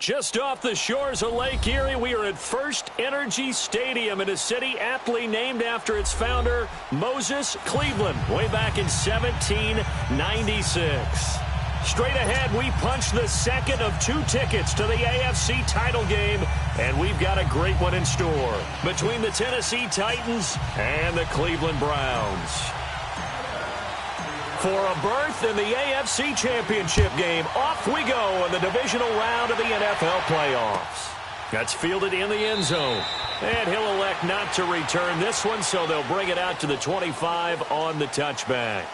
Just off the shores of Lake Erie, we are at First Energy Stadium in a city aptly named after its founder, Moses Cleveland, way back in 1796. Straight ahead, we punch the second of 2 tickets to the AFC title game, and we've got a great one in store between the Tennessee Titans and the Cleveland Browns. For a berth in the AFC Championship game, off we go in the divisional round of the NFL playoffs. That's fielded in the end zone. And he'll elect not to return this one, so they'll bring it out to the 25 on the touchback.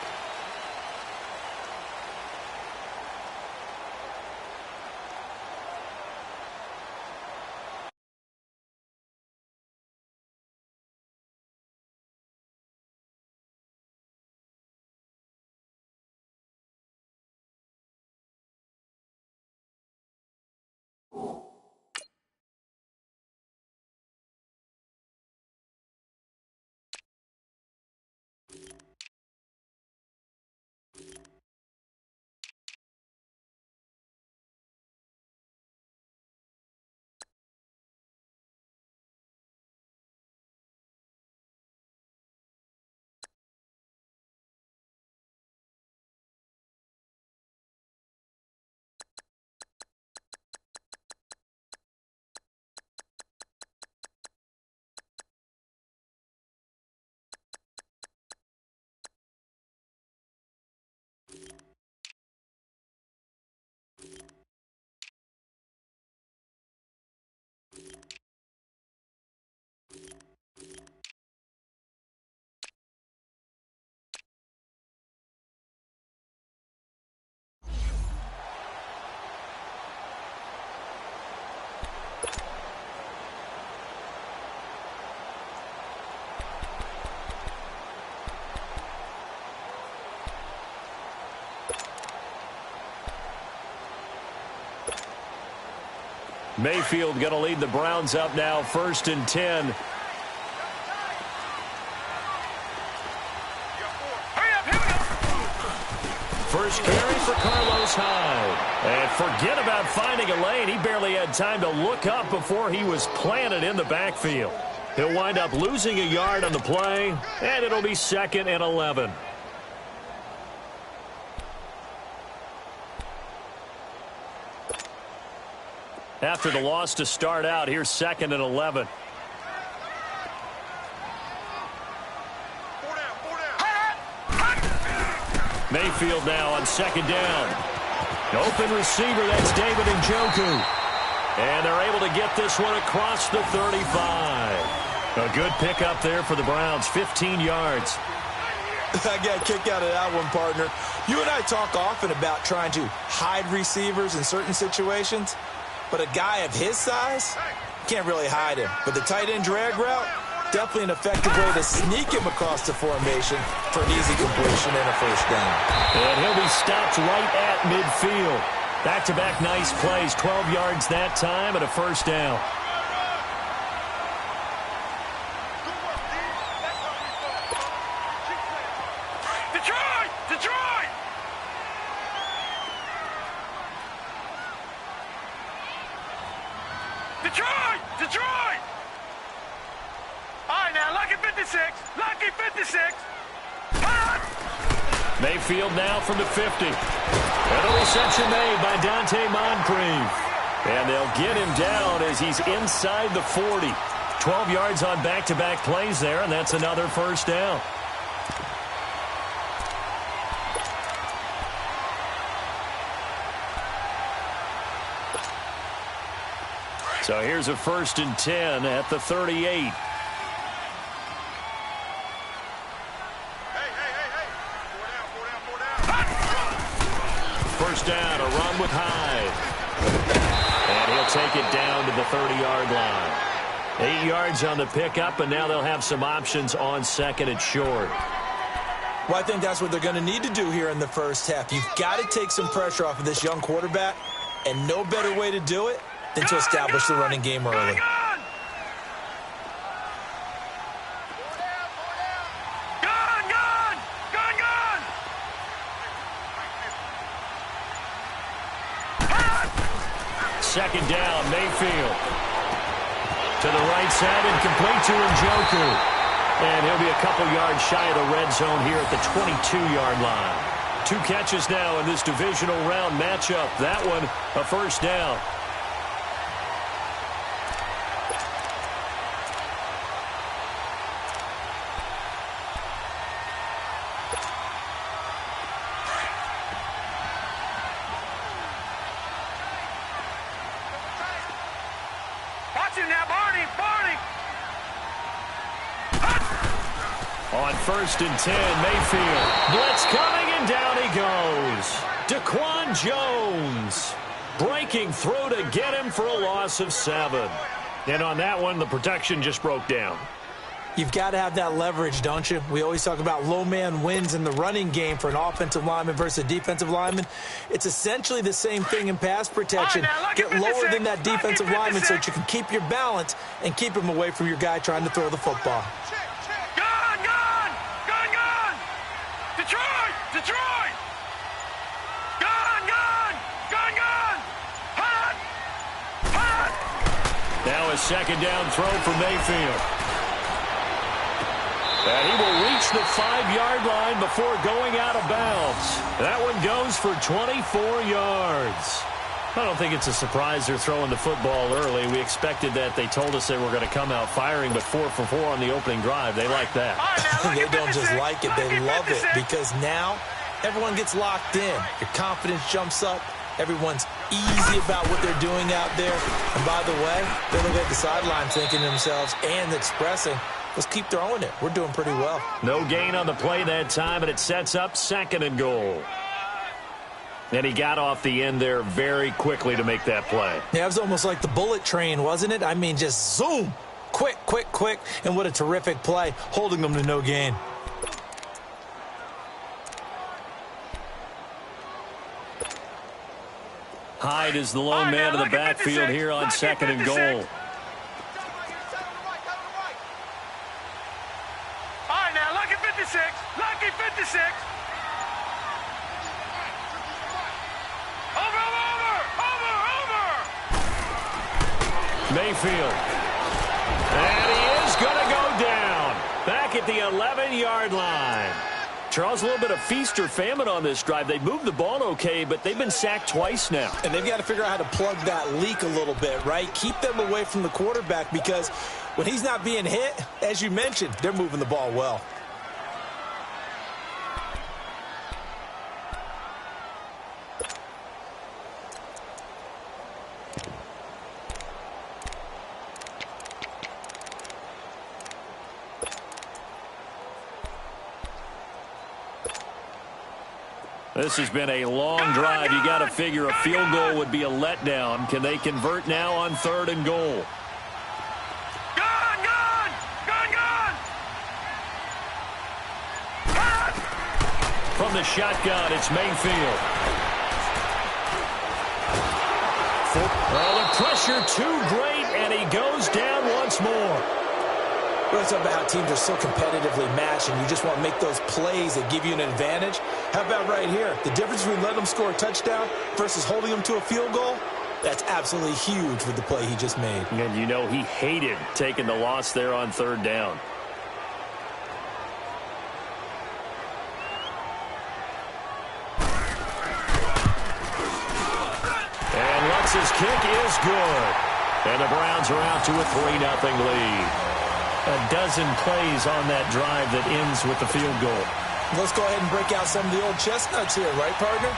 Mayfield going to lead the Browns up now, 1st and 10. First carry for Carlos Hyde. And forget about finding a lane. He barely had time to look up before he was planted in the backfield. He'll wind up losing a yard on the play, and it'll be 2nd and 11. After the loss to start out, here's 2nd and 11. Mayfield now on 2nd down. Open receiver, that's David Njoku. And they're able to get this one across the 35. A good pickup there for the Browns, 15 yards. I got a kick out of that one, partner. You and I talk often about trying to hide receivers in certain situations. But a guy of his size, can't really hide him. But the tight end drag route, definitely an effective way to sneak him across the formation for an easy completion and a 1st down. And he'll be stopped right at midfield. Back-to-back nice plays, 12 yards that time and a 1st down. Detroit! All right, now, lucky 56. Lucky 56. Mayfield now from the 50. And a reception made by Dante Moncrief. And they'll get him down as he's inside the 40. 12 yards on back-to-back plays there, and that's another 1st down. So here's a 1st and 10 at the 38. First down, a run with Hyde. And he'll take it down to the 30-yard line. 8 yards on the pickup, and now they'll have some options on 2nd and short. Well, I think that's what they're going to need to do here in the 1st half. You've got to take some pressure off of this young quarterback, and no better way to do it than to establish the running game early. second down. Mayfield to the right side and complete to Njoku. And he'll be a couple yards shy of the red zone here at the 22-yard line. 2 catches now in this divisional round matchup. That one, a first down. On 1st and 10, Mayfield. Blitz coming, and down he goes. Daquan Jones breaking through to get him for a loss of 7. And on that one, the protection just broke down. You've got to have that leverage, don't you? We always talk about low man wins in the running game for an offensive lineman versus a defensive lineman. It's essentially the same thing in pass protection. Get lower than that defensive lineman so that you can keep your balance and keep him away from your guy trying to throw the football. Detroit! Gun! Hot! Now a second down throw for Mayfield. And he will reach the 5-yard line before going out of bounds. That one goes for 24 yards. I don't think it's a surprise they're throwing the football early. We expected that. They told us they were going to come out firing, but 4 for 4 on the opening drive. They like that. They don't just like it. They love it because now everyone gets locked in. Your confidence jumps up. Everyone's easy about what they're doing out there. And by the way, they look at the sideline thinking to themselves and expressing, let's keep throwing it. We're doing pretty well. No gain on the play that time, and it sets up 2nd and goal. And he got off the end there very quickly to make that play. Yeah, it was almost like the bullet train, wasn't it? I mean, just zoom. Quick. And what a terrific play, holding them to no gain. Hyde is the lone man in the backfield here on 2nd and goal. All right, now, lucky 56. Lucky 56. Mayfield. And he is going to go down. Back at the 11-yard line. Charles, a little bit of feast or famine on this drive. They moved the ball okay, but they've been sacked twice now. And they've got to figure out how to plug that leak a little bit, right? Keep them away from the quarterback because when he's not being hit, as you mentioned, they're moving the ball well. This has been a long drive. You got to figure a field goal would be a letdown. Can they convert now on 3rd and goal? Gun! From the shotgun, it's Mayfield. Well, the pressure too great, and he goes down once more. We're talking about how teams are so competitively matched, and you just want to make those plays that give you an advantage. How about right here? The difference between letting them score a touchdown versus holding them to a field goal, that's absolutely huge with the play he just made. And you know he hated taking the loss there on 3rd down. And Lutz's kick is good. And the Browns are out to a 3-0 lead. A dozen plays on that drive that ends with the field goal. Let's go ahead and break out some of the old chestnuts here, right, partner?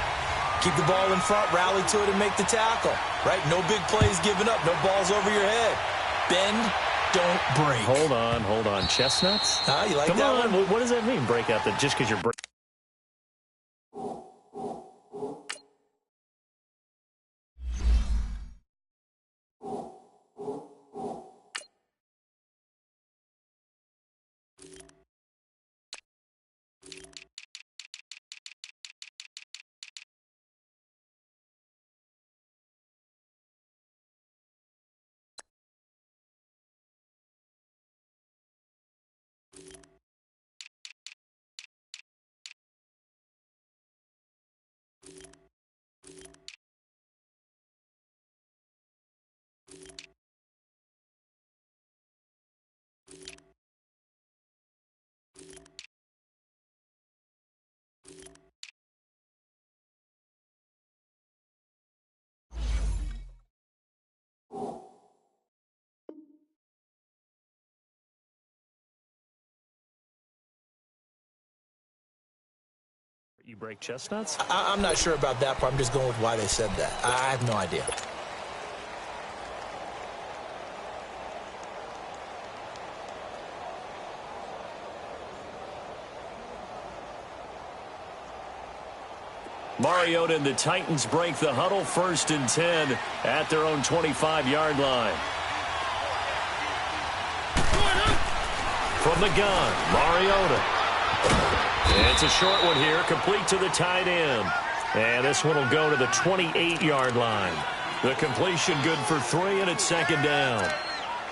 Keep the ball in front, rally to it, and make the tackle, right? No big plays given up, no balls over your head. Bend, don't break. Hold on. Chestnuts? You like Come that on. one? What does that mean, break out? That just because you're You break chestnuts? I'm not sure about that part. I'm just going with why they said that. I have no idea. Mariota and the Titans break the huddle, 1st and 10 at their own 25-yard line. From the gun, Mariota. It's a short one here, complete to the tight end. And this one will go to the 28-yard line. The completion good for 3, and it's 2nd down.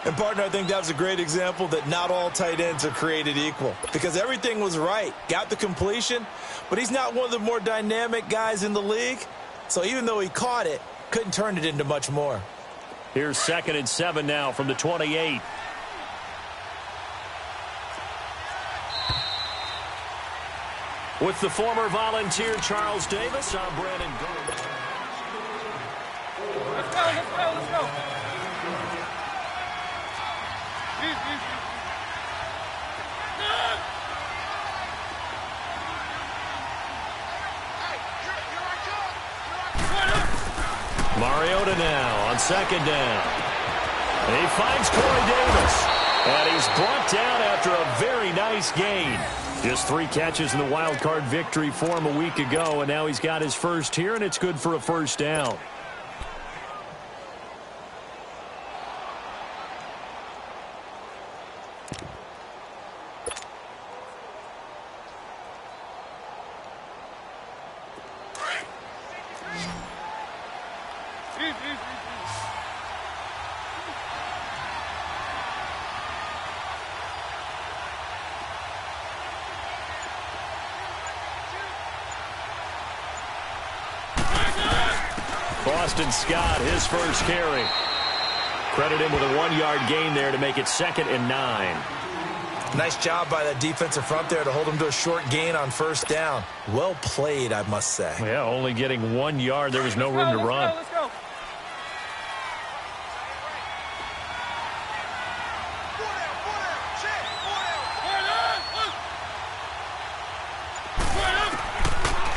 And, partner, I think that was a great example that not all tight ends are created equal. Because everything was right. Got the completion, but he's not one of the more dynamic guys in the league. So even though he caught it, couldn't turn it into much more. Here's 2nd and 7 now from the 28. With the former Volunteer Charles Davis, I'm Brandon Gold. Let's go, let's go, let's go. Mariota now on 2nd down. And he finds Corey Davis. And he's brought down after a very nice gain. Just 3 catches in the wild card victory for him a week ago, and now he's got his first here, and it's good for a 1st down. Boston Scott, his first carry. Credit him with a 1-yard gain there to make it 2nd and 9. Nice job by that defensive front there to hold him to a short gain on 1st down. Well played, I must say. Yeah, only getting 1 yard. There was no room to run. Let's go.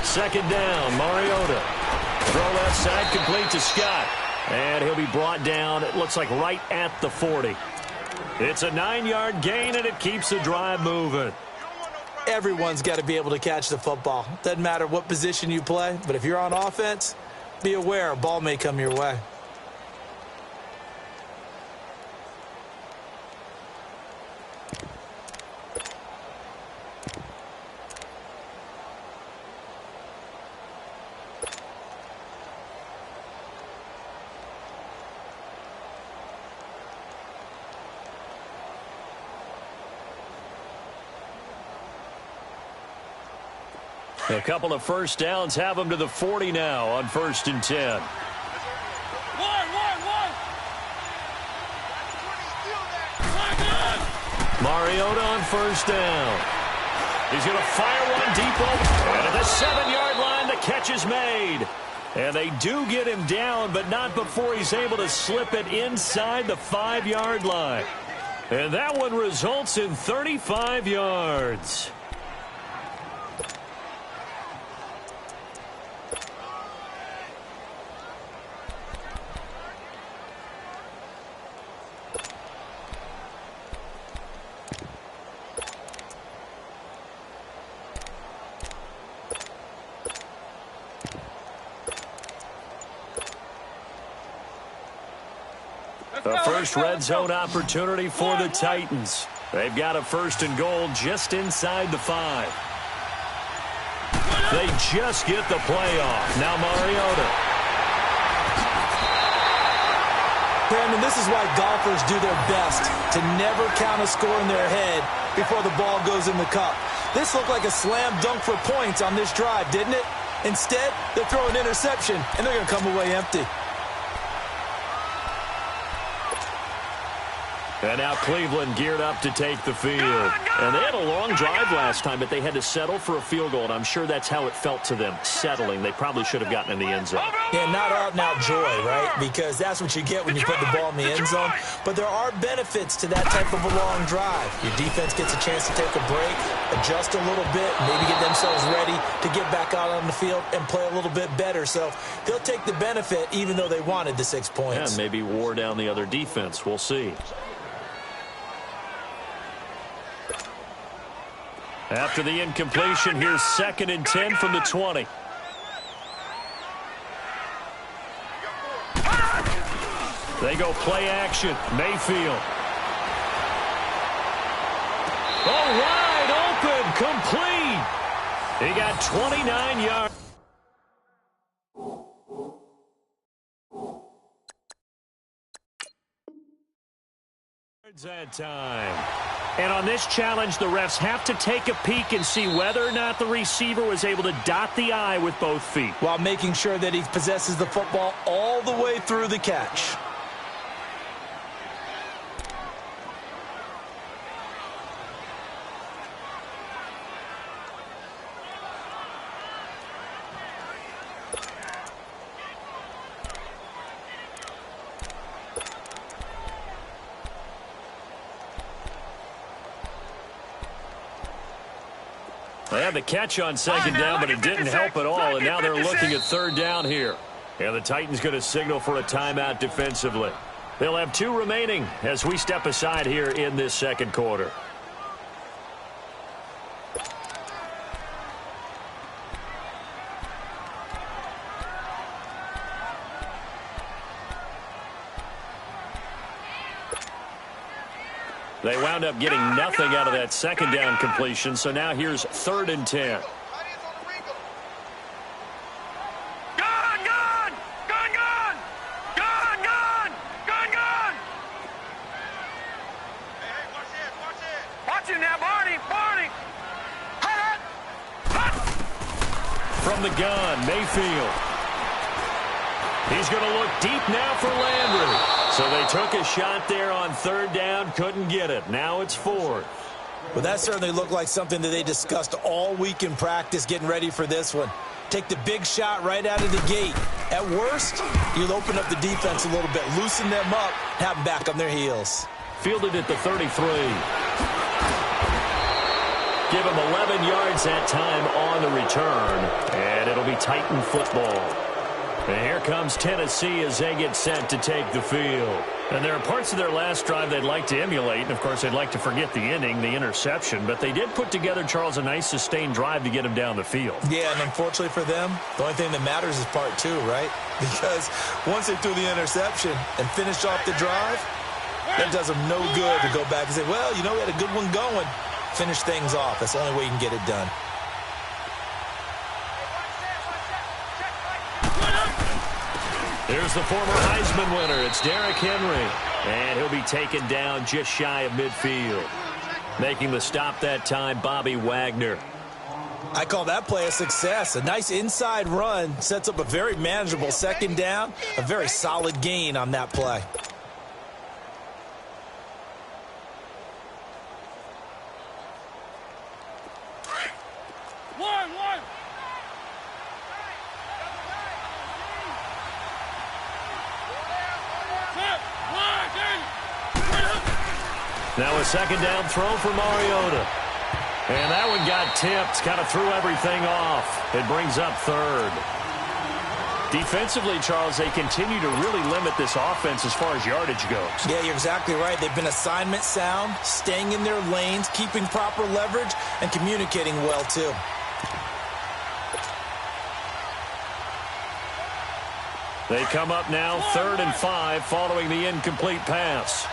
Second down, Mariota. Throw left side, complete to Scott. And he'll be brought down, it looks like right at the 40. It's a 9-yard gain, and it keeps the drive moving. Everyone's got to be able to catch the football. Doesn't matter what position you play, but if you're on offense, be aware a ball may come your way. A couple of 1st downs have them to the 40 now on 1st and 10. Mariota on 1st down. He's going to fire one deep over. And at the 7-yard line, the catch is made. And they do get him down, but not before he's able to slip it inside the 5-yard line. And that one results in 35 yards. A first red zone opportunity for the Titans. They've got a 1st and goal just inside the 5. They just get the play off. Now Mariota. Brandon, this is why golfers do their best to never count a score in their head before the ball goes in the cup. This looked like a slam dunk for points on this drive, didn't it? Instead, they throw an interception, and they're going to come away empty. And now Cleveland geared up to take the field. And they had a long drive last time, but they had to settle for a field goal, and I'm sure that's how it felt to them, settling. They probably should have gotten in the end zone. Yeah, not out-and-out joy, right? Because that's what you get when you put the ball in the end zone. But there are benefits to that type of a long drive. Your defense gets a chance to take a break, adjust a little bit, maybe get themselves ready to get back out on the field and play a little bit better. So they'll take the benefit even though they wanted the 6 points. And maybe wore down the other defense. We'll see. After the incompletion, here's 2nd and 10 from the 20. They go play action. Mayfield. Oh, wide open, complete. He got 29 yards. That time. And on this challenge, the refs have to take a peek and see whether or not the receiver was able to dot the I with both feet, while making sure that he possesses the football all the way through the catch. They had the catch on 2nd down, but it didn't help at all, and now they're looking at 3rd down here. And the Titans going to signal for a timeout defensively. They'll have 2 remaining as we step aside here in this 2nd quarter. They wound up getting nothing out of that 2nd down completion, so now here's 3rd and 10. Watch it now, Barney. From the gun, Mayfield. He's going to look deep now for Landry. So they took a shot there on 3rd down, couldn't get it. Now it's 4th. Well, that certainly looked like something that they discussed all week in practice, getting ready for this one. Take the big shot right out of the gate. At worst, you'll open up the defense a little bit, loosen them up, have them back on their heels. Fielded at the 33. Give him 11 yards that time on the return, and it'll be Titan football. And here comes Tennessee as they get set to take the field. And there are parts of their last drive they'd like to emulate, and of course they'd like to forget the inning, the interception, but they did put together, Charles, a nice sustained drive to get him down the field. Yeah, and unfortunately for them, the only thing that matters is part 2, right? Because once they threw the interception and finished off the drive, that does them no good to go back and say, well, you know, we had a good one going. Finish things off. That's the only way you can get it done. Here's the former Heisman winner. It's Derrick Henry. And he'll be taken down just shy of midfield. Making the stop that time, Bobby Wagner. I call that play a success. A nice inside run sets up a very manageable 2nd down. A very solid gain on that play. Now a 2nd down throw for Mariota. And that one got tipped, kind of threw everything off. It brings up 3rd. Defensively, Charles, they continue to really limit this offense as far as yardage goes. Yeah, you're exactly right. They've been assignment sound, staying in their lanes, keeping proper leverage, and communicating well, too. They come up now 3rd and 5 following the incomplete pass.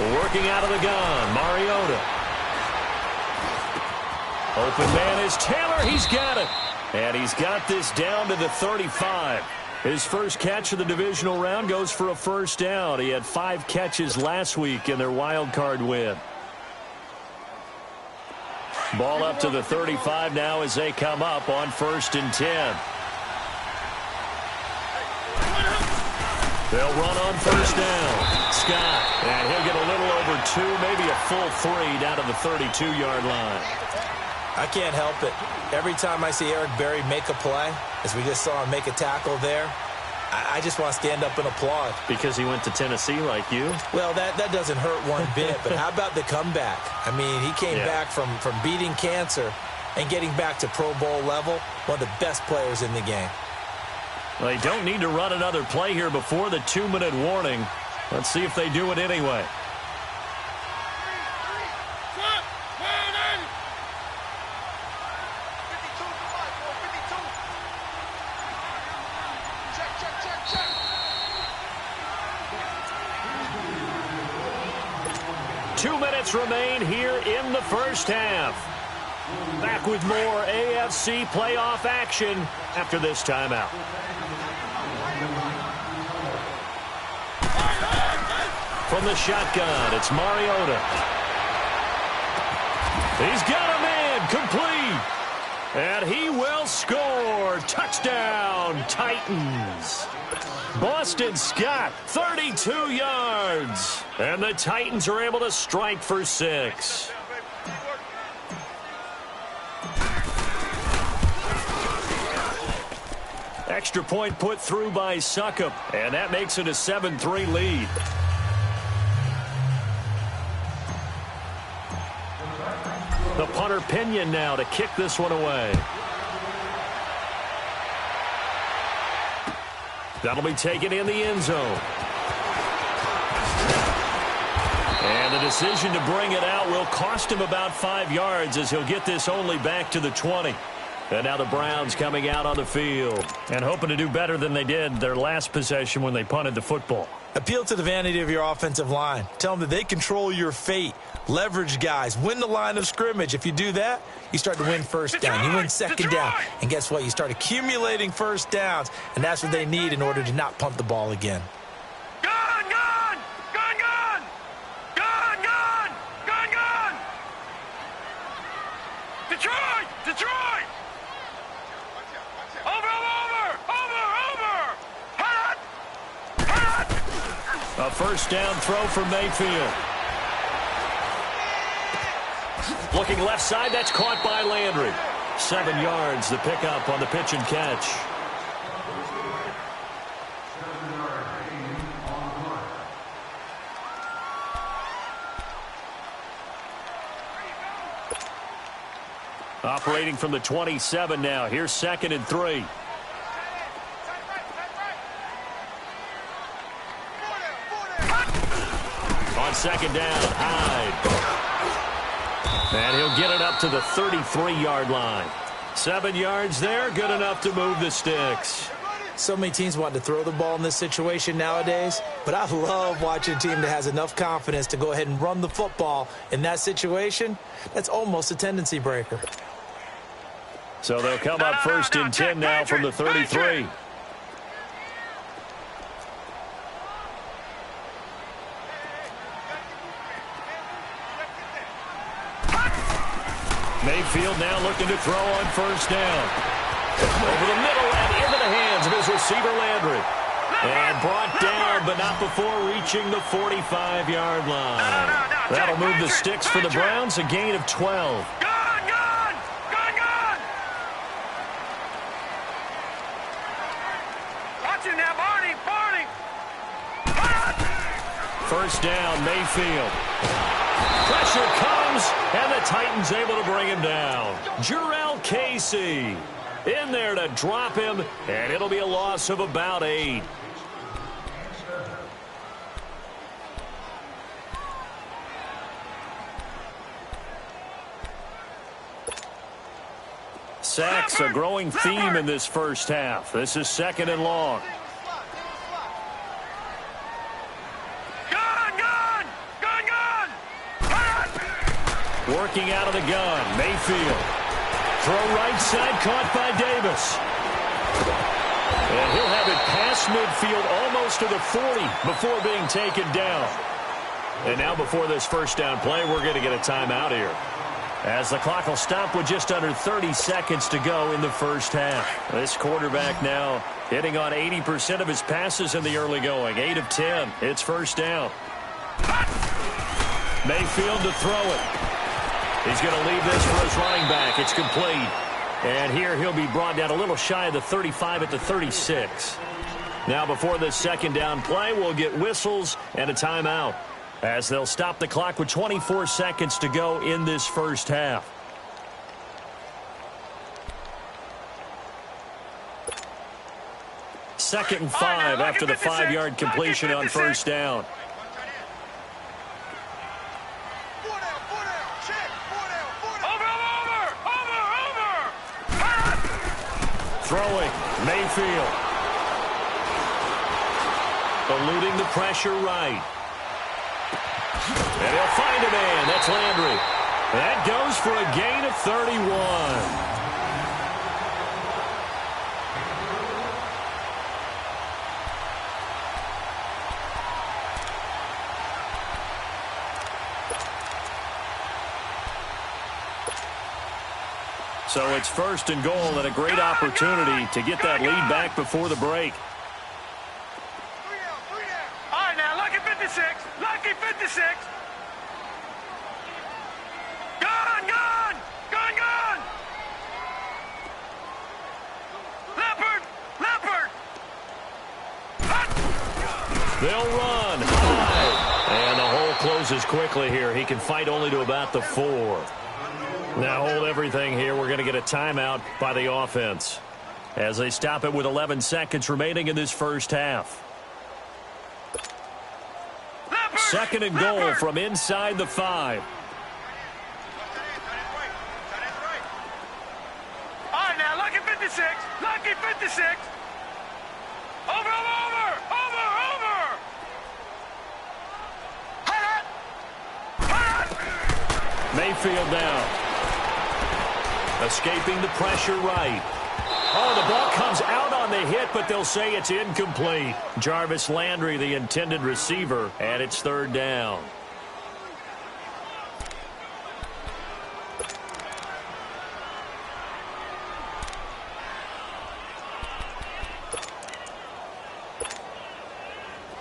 Working out of the gun, Mariota. Open man is Taylor. He's got it. And he's got this down to the 35. His first catch of the divisional round goes for a 1st down. He had 5 catches last week in their wild card win. Ball up to the 35 now as they come up on 1st and 10. They'll run on 1st down. Scott, and he'll get a little over 2, maybe a full 3 down to the 32-yard line. I can't help it. Every time I see Eric Berry make a play, as we just saw him make a tackle there, I just want to stand up and applaud. Because he went to Tennessee like you? Well, that doesn't hurt one bit, but how about the comeback? I mean, he came back from beating cancer and getting back to Pro Bowl level, one of the best players in the game. They don't need to run another play here before the 2-minute warning. Let's see if they do it anyway. Remain here in the first half. Back with more AFC playoff action after this timeout. From the shotgun, it's Mariota. He's got a man, complete. And he will score. Touchdown, Titans. Boston Scott, 32 yards. And the Titans are able to strike for 6. Extra point put through by Succop, and that makes it a 7-3 lead. The punter Pinion now to kick this one away. That'll be taken in the end zone. And the decision to bring it out will cost him about 5 yards as he'll get this only back to the 20. And now the Browns coming out on the field and hoping to do better than they did their last possession when they punted the football. Appeal to the vanity of your offensive line. Tell them that they control your fate. Leverage guys. Win the line of scrimmage. If you do that, you start to win first down. You win second down. And guess what? You start accumulating first downs. And that's what they need in order to not punt the ball again. Gun, gun! Gun, gun! Gun, gun! Gun, gun! Detroit! Detroit! A first down throw for Mayfield. Looking left side, that's caught by Landry. 7 yards, the pickup on the pitch and catch. Operating from the 27 now. Here's 2nd and 3. On 2nd down, Hyde. And he'll get it up to the 33-yard line. 7 yards there, good enough to move the sticks. So many teams want to throw the ball in this situation nowadays, but I love watching a team that has enough confidence to go ahead and run the football in that situation. That's almost a tendency breaker. So they'll come up 1st and 10 now from the 33. Mayfield now looking to throw on 1st down. Over the middle and into the hands of his receiver Landry. And brought down, but not before reaching the 45-yard line. That'll move the sticks for the Browns, a gain of 12. Gun, gun! Gun, gun! Watch it now, Barney! Barney! First down, Mayfield. Pressure comes, and the Titans able to bring him down. Jurrell Casey in there to drop him, and it'll be a loss of about 8. Sacks, a growing theme in this first half. This is 2nd and long. Working out of the gun, Mayfield. Throw right side, caught by Davis. And he'll have it past midfield, almost to the 40 before being taken down. And now before this first down play, we're going to get a timeout here. As the clock will stop with just under 30 seconds to go in the first half. This quarterback now hitting on 80% of his passes in the early going. 8 of 10. It's first down. Mayfield to throw it. He's going to leave this for his running back. It's complete. And here he'll be brought down a little shy of the 35 at the 36. Now before this second down play, we'll get whistles and a timeout, as they'll stop the clock with 24 seconds to go in this first half. Second and 5 after the 5-yard completion on first down. Throwing, Mayfield. Eluding the pressure right. And he'll find a man. That's Landry. That goes for a gain of 31. So it's first and goal and a great opportunity to get that lead back before the break. All right, now, lucky 56. Lucky 56. Gone, gone. Gone, gone. Leopard. Leopard. They'll run high. And the hole closes quickly here. He can fight only to about the 4. Now hold everything here. We're going to get a timeout by the offense as they stop it with 11 seconds remaining in this first half. Second and goal from inside the 5. All right, now, lucky 56. Lucky 56. Over, over, over, over. Mayfield down. Escaping the pressure right. Oh, the ball comes out on the hit, but they'll say it's incomplete. Jarvis Landry, the intended receiver, and it's third down.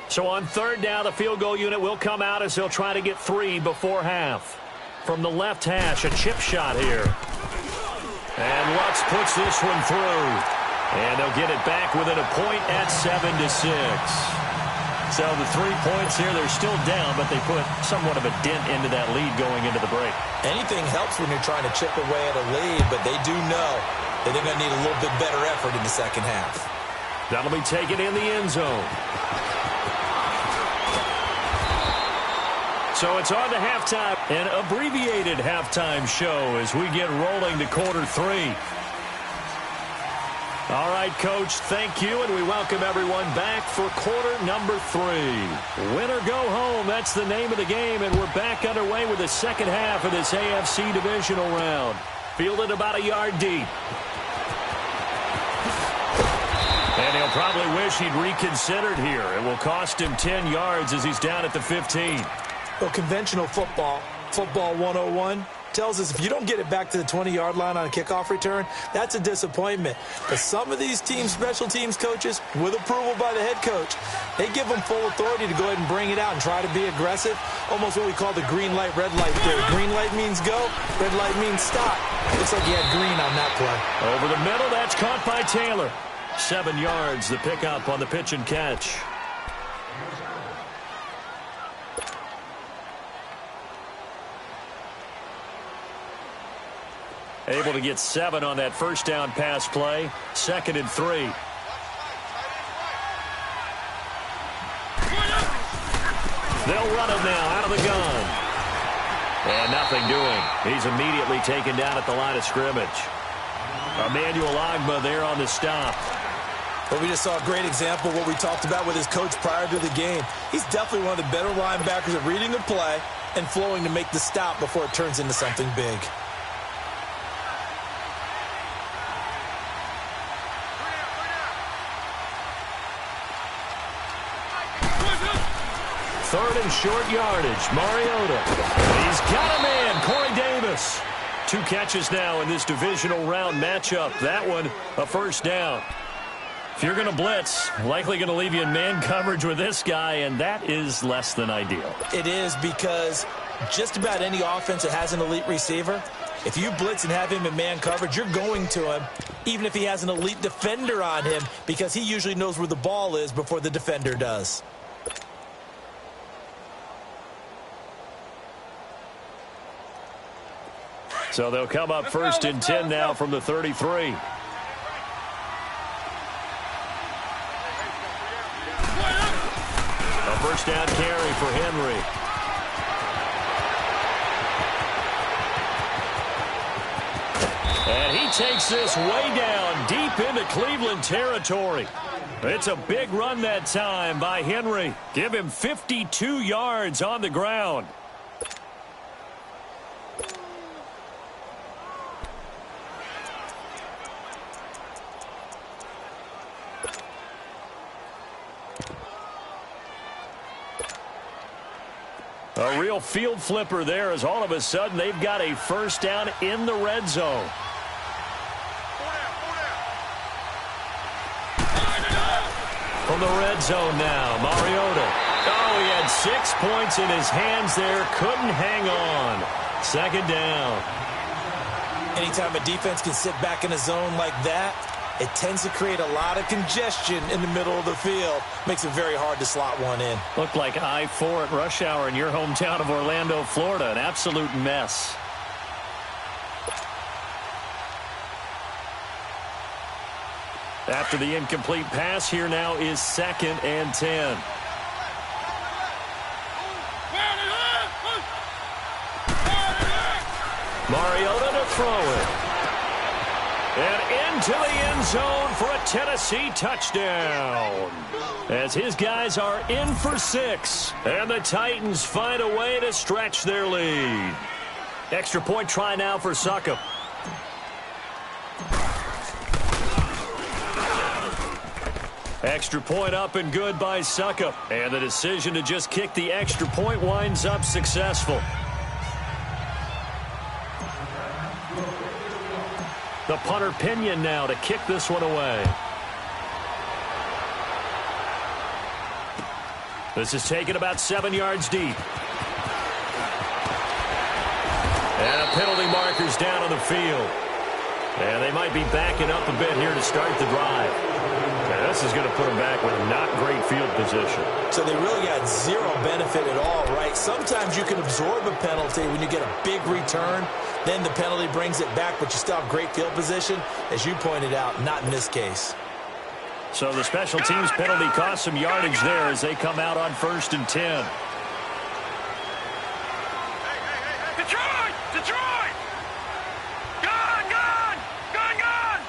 So on third down, the field goal unit will come out as they'll try to get 3 before half. From the left hash, a chip shot here. And Lutz puts this one through. And they'll get it back within a point at 7-6. So the 3 points here, they're still down, but they put somewhat of a dent into that lead going into the break. Anything helps when you're trying to chip away at a lead, but they do know that they're going to need a little bit better effort in the second half. That'll be taken in the end zone. So it's on to halftime, an abbreviated halftime show as we get rolling to quarter 3. All right, Coach, thank you, and we welcome everyone back for quarter number 3. Win or go home, that's the name of the game, and we're back underway with the second half of this AFC divisional round. Fielded about a yard deep. And he'll probably wish he'd reconsidered here. It will cost him 10 yards as he's down at the 15. Well, conventional football 101, tells us if you don't get it back to the 20-yard line on a kickoff return, that's a disappointment. But some of these teams, special teams coaches, with approval by the head coach, they give them full authority to go ahead and bring it out and try to be aggressive, almost what we call the green light, red light theory. Green light means go, red light means stop. Looks like he had green on that play. Over the middle, that's caught by Taylor. 7 yards, the pickup on the pitch and catch. Able to get 7 on that first down pass play. 2nd and 3. They'll run it now out of the gun. And nothing doing. He's immediately taken down at the line of scrimmage. Emmanuel Ogbah there on the stop. But we just saw a great example of what we talked about with his coach prior to the game. He's definitely one of the better linebackers at reading the play and flowing to make the stop before it turns into something big. Third and short yardage. Mariota. He's got a man. Corey Davis. 2 catches now in this divisional round matchup. That one, a first down. If you're going to blitz, likely going to leave you in man coverage with this guy, and that is less than ideal. It is, because just about any offense that has an elite receiver, if you blitz and have him in man coverage, you're going to him, even if he has an elite defender on him, because he usually knows where the ball is before the defender does. So they'll come up first and 10 now from the 33. A first down carry for Henry. And he takes this way down deep into Cleveland territory. It's a big run that time by Henry. Give him 52 yards on the ground. A real field flipper there, as all of a sudden they've got a first down in the red zone. From the red zone now, Mariota. Oh, he had 6 points in his hands there. Couldn't hang on. Second down. Anytime a defense can sit back in a zone like that, it tends to create a lot of congestion in the middle of the field. Makes it very hard to slot one in. Looked like I-4 at rush hour in your hometown of Orlando, Florida. An absolute mess. After the incomplete pass, here now is 2nd and 10. Mariota to throw it. And into the end zone for a Tennessee touchdown. As his guys are in for 6. And the Titans find a way to stretch their lead. Extra point try now for Succop. Extra point up and good by Succop. And the decision to just kick the extra point winds up successful. The punter Pinion now to kick this one away. This is taken about 7 yards deep. And a penalty marker's down on the field. And they might be backing up a bit here to start the drive. And this is going to put them back with not great field position. So they really got zero benefit at all, right? Sometimes you can absorb a penalty when you get a big return. Then the penalty brings it back, but you still have great field position. As you pointed out, not in this case. So the special teams penalty cost some yardage there as they come out on 1st and 10. Detroit! Detroit! Gone! Gone! Gone! Gone!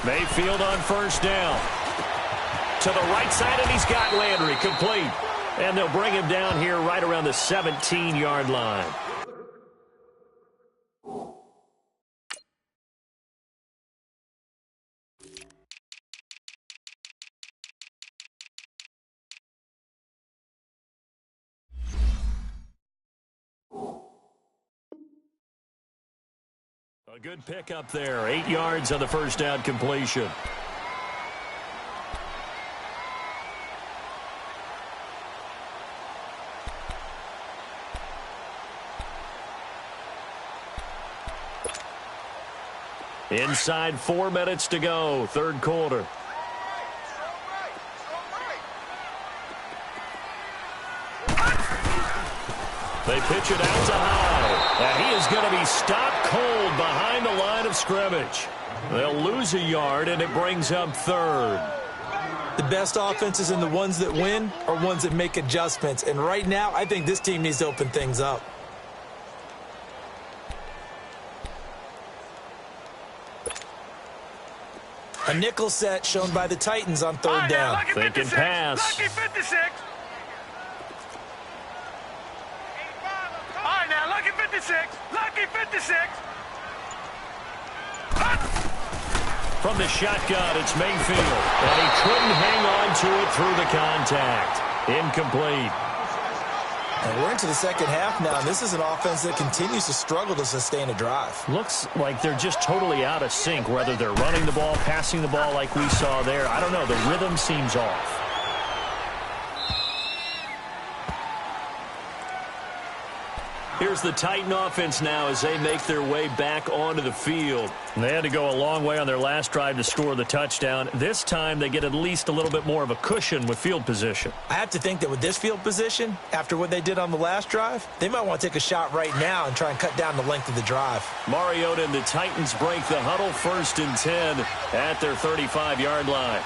Mayfield on 1st down. To the right side, and he's got Landry complete. And they'll bring him down here right around the 17-yard line. A good pickup there. 8 yards on the first down completion. Inside 4 minutes to go, 3rd quarter. They pitch it out to High. And he is going to be stopped cold behind the line of scrimmage. They'll lose a yard, and it brings up 3rd. The best offenses and the ones that win are ones that make adjustments. And right now, I think this team needs to open things up. A nickel set shown by the Titans on 3rd down. Thinking pass. Lucky 56. All right, now, lucky 56. Lucky 56. From the shotgun, it's Mayfield. And he couldn't hang on to it through the contact. Incomplete. And we're into the second half now, and this is an offense that continues to struggle to sustain a drive. Looks like they're just totally out of sync, whether they're running the ball, passing the ball like we saw there. I don't know. The rhythm seems off. Here's the Titan offense now as they make their way back onto the field. They had to go a long way on their last drive to score the touchdown. This time they get at least a little bit more of a cushion with field position. I have to think that with this field position, after what they did on the last drive, they might want to take a shot right now and try and cut down the length of the drive. Mariota and the Titans break the huddle, 1st and 10 at their 35-yard line.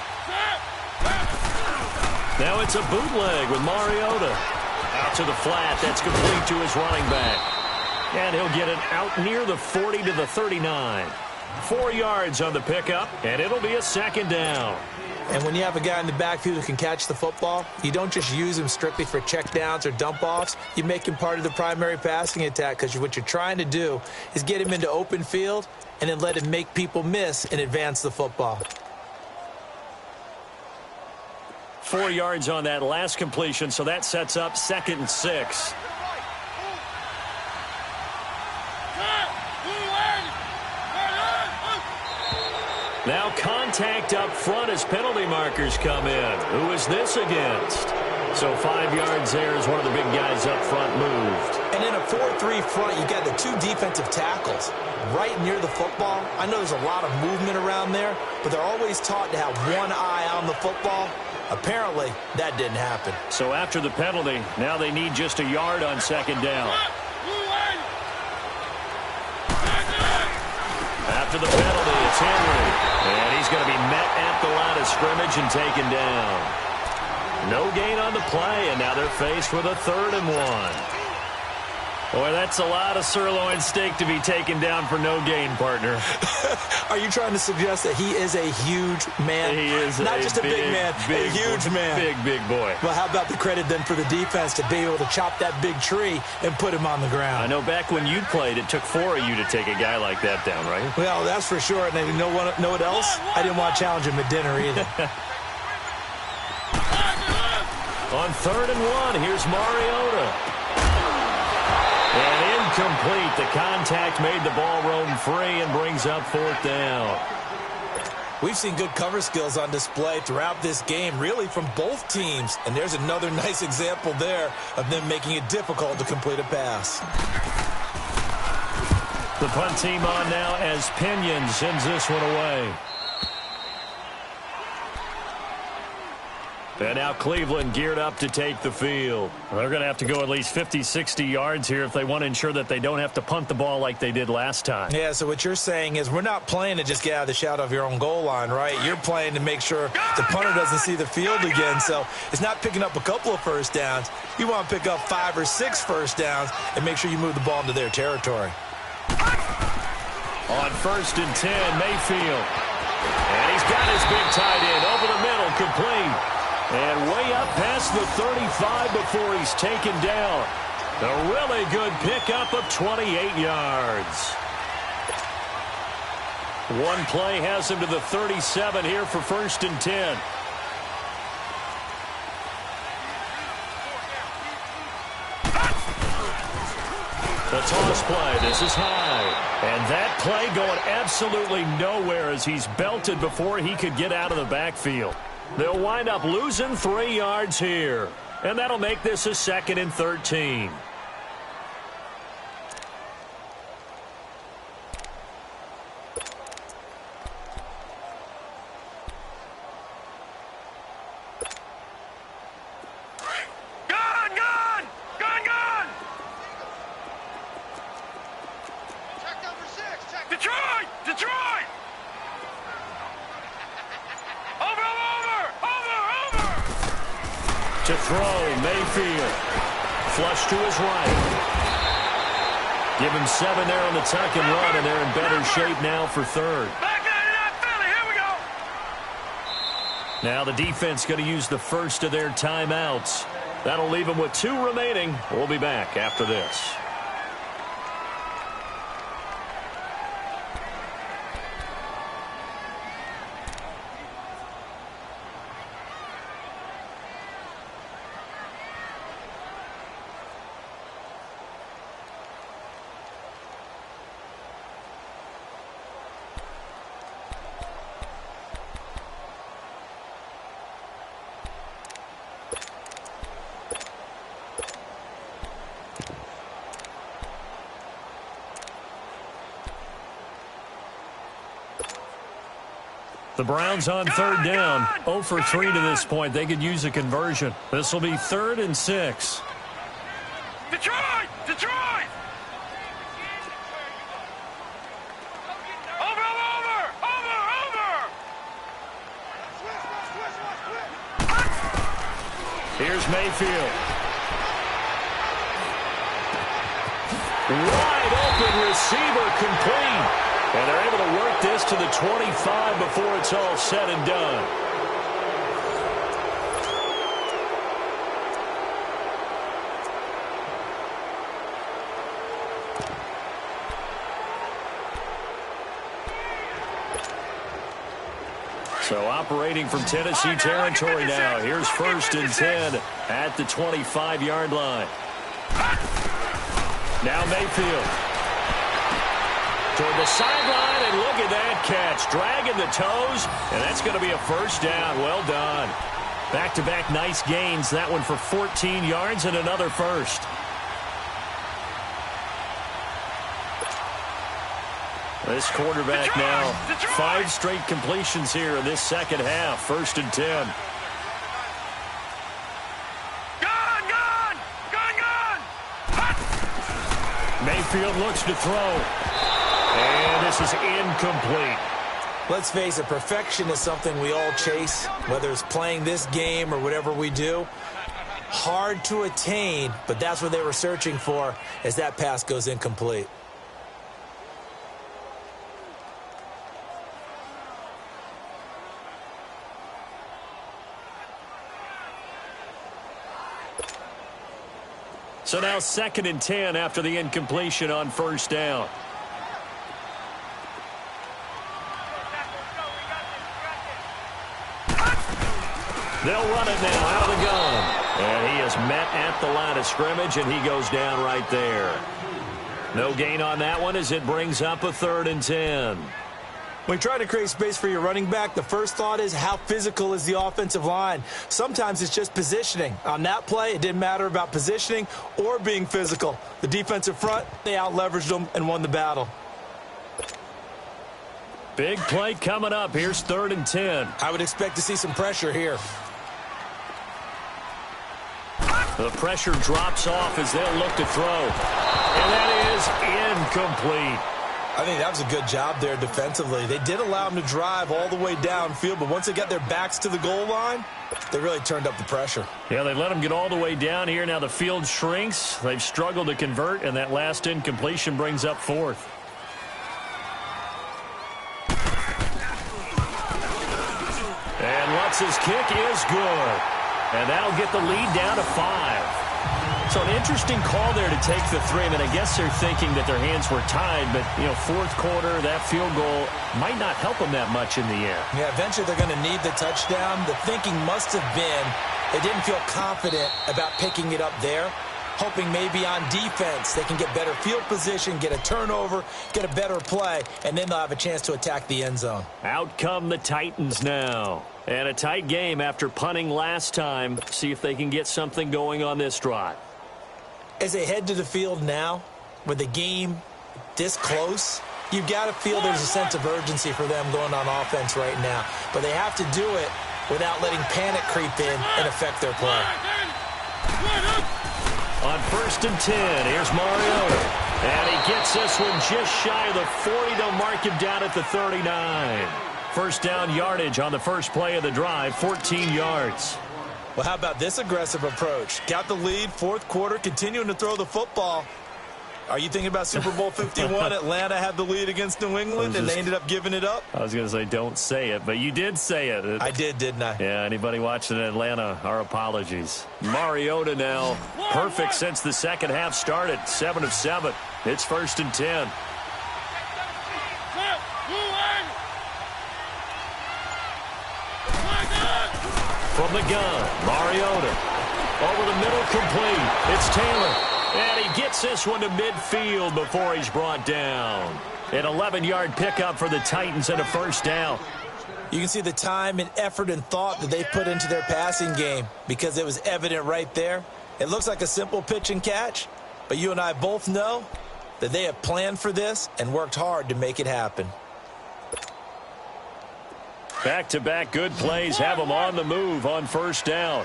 Now it's a bootleg with Mariota. Out to the flat. That's complete to his running back. And he'll get it out near the 40 to the 39. 4 yards on the pickup, and it'll be a 2nd down. And when you have a guy in the backfield who can catch the football, you don't just use him strictly for checkdowns or dump-offs. You make him part of the primary passing attack because what you're trying to do is get him into open field and then let him make people miss and advance the football. 4 yards on that last completion, so that sets up 2nd and 6. Now contact up front as penalty markers come in. Who is this against? So 5 yards there as one of the big guys up front moved. And in a 4-3 front, you got the 2 defensive tackles right near the football. I know there's a lot of movement around there, but they're always taught to have one eye on the football. Apparently, that didn't happen. So after the penalty, now they need just a yard on 2nd down. After the penalty, it's Henry. And he's going to be met at the line of scrimmage and taken down. No gain on the play, and now they're faced with a 3rd and 1. Boy, that's a lot of sirloin steak to be taken down for no gain, partner. Are you trying to suggest that he is a huge man? He is not just a big man, a huge man. Big boy. Well, how about the credit then for the defense to be able to chop that big tree and put him on the ground? I know back when you played, it took 4 of you to take a guy like that down, right? Well, that's for sure. And you know what else? I didn't want to challenge him at dinner either. On 3rd and 1, here's Mariota. And incomplete. The contact made the ball roam free and brings up 4th down. We've seen good cover skills on display throughout this game, really from both teams. And there's another nice example there of them making it difficult to complete a pass. The punt team on now as Pinion sends this one away. And now Cleveland geared up to take the field. They're going to have to go at least 50, 60 yards here if they want to ensure that they don't have to punt the ball like they did last time. Yeah, so what you're saying is we're not playing to just get out of the shadow of your own goal line, right? You're playing to make sure the punter doesn't see the field again. So it's not picking up a couple of first downs. You want to pick up 5 or 6 first downs and make sure you move the ball into their territory. On 1st and 10, Mayfield. And he's got his big tight end over the middle, complete. And way up past the 35 before he's taken down. A really good pickup of 28 yards. One play has him to the 37 here for 1st and 10. The toss play. This is high. And that play going absolutely nowhere as he's belted before he could get out of the backfield. They'll wind up losing 3 yards here. And that'll make this a 2nd and 13. To throw, Mayfield. Flush to his right. Give him 7 there on the tuck and run, and they're in better shape now for 3rd. Here we go. Now the defense going to use the first of their timeouts. That'll leave them with 2 remaining. We'll be back after this. The Browns on third down. 0 for 3 to this point. They could use a conversion. This will be 3rd and 6. Detroit! Detroit! Over! Here's Mayfield. Wide open receiver complete. And they're able to work this to the 25 before it's all said and done. So operating from Tennessee territory now. Here's 1st and 10 at the 25-yard line. Now Mayfield. Toward the sideline, and look at that catch. Dragging the toes, and that's going to be a 1st down. Well done. Back-to-back nice gains. That one for 14 yards and another 1st. This quarterback now, 5 straight completions here in this second half. 1st and 10. Mayfield looks to throw. And this is incomplete. Let's face it, perfection is something we all chase, whether it's playing this game or whatever we do. Hard to attain, but that's what they were searching for as that pass goes incomplete. So now 2nd and 10 after the incompletion on 1st down. They'll run it now out of the gun. And he is met at the line of scrimmage, and he goes down right there. No gain on that one as it brings up a 3rd and 10. When trying to create space for your running back, the first thought is how physical is the offensive line. Sometimes it's just positioning. On that play, it didn't matter about positioning or being physical. The defensive front, they out-leveraged them and won the battle. Big play coming up. Here's 3rd and 10. I would expect to see some pressure here. The pressure drops off as they'll look to throw. And that is incomplete. I think that was a good job there defensively. They did allow them to drive all the way downfield, but once they got their backs to the goal line, they really turned up the pressure. Yeah, they let them get all the way down here. Now the field shrinks. They've struggled to convert, and that last incompletion brings up 4th. And Lutz's kick is good. And that'll get the lead down to 5. So an interesting call there to take the 3. I mean, I guess they're thinking that their hands were tied, but, you know, 4th quarter, that field goal might not help them that much in the end. Yeah, eventually they're going to need the touchdown. The thinking must have been they didn't feel confident about picking it up there, hoping maybe on defense they can get better field position, get a turnover, get a better play, and then they'll have a chance to attack the end zone. Out come the Titans now. And a tight game after punting last time. See if they can get something going on this drive. As they head to the field now, with the game this close, you've got to feel there's a sense of urgency for them going on offense right now. But they have to do it without letting panic creep in and affect their play. On 1st and 10, here's Mariota. And he gets this one just shy of the 40. They'll mark him down at the 39. 1st down yardage on the first play of the drive, 14 yards. Well, how about this aggressive approach? Got the lead, 4th quarter, continuing to throw the football. Are you thinking about Super Bowl 51? Atlanta had the lead against New England, and they ended up giving it up? I was going to say don't say it, but you did say it. I did, didn't I? Yeah, anybody watching Atlanta, our apologies. Mariota now, perfect since the second half started, 7 of 7. It's 1st and 10. From the gun, Mariota. Over the middle, complete. It's Taylor. And he gets this one to midfield before he's brought down. An 11-yard pickup for the Titans and a 1st down. You can see the time and effort and thought that they put into their passing game because it was evident right there. It looks like a simple pitch and catch, but you and I both know that they have planned for this and worked hard to make it happen. Back-to-back good plays have them on the move on first down.